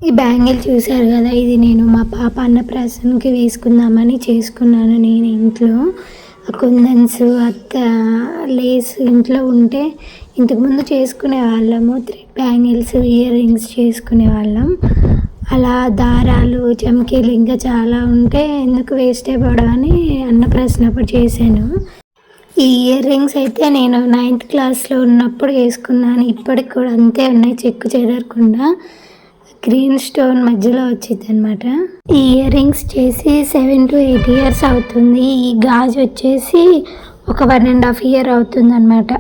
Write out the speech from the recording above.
ఈ బ్యాంగిల్ చూశారు కదా, ఇది నేను మా పాప అన్నప్రాసనకి వేసుకుందామని చేసుకున్నాను. నేను ఇంట్లో కుందన్స్ అత్త లేస్ ఇంట్లో ఉంటే ఇంతకుముందు చేసుకునే వాళ్ళము. థ్రెడ్ బ్యాంగిల్స్, ఇయర్ రింగ్స్ చేసుకునే వాళ్ళం. అలా దారాలు, చమ్కీలు ఇంకా చాలా ఉంటే ఎందుకు వేస్ట్ అయిపోవడం అని అన్నప్రాసన అప్పుడు చేశాను. ఈ ఇయర్ రింగ్స్ అయితే నేను 9th క్లాస్లో ఉన్నప్పుడు వేసుకున్నాను. ఇప్పటికి కూడా అంతే ఉన్నాయి, చెక్కు చెదరకుండా. గ్రీన్ స్టోన్ మధ్యలో వచ్చింది అనమాట. ఈ ఇయర్ రింగ్స్ చేసి 7 to 8 years అవుతుంది. ఈ గాజు వచ్చేసి ఒక 1.5 year అవుతుంది అనమాట.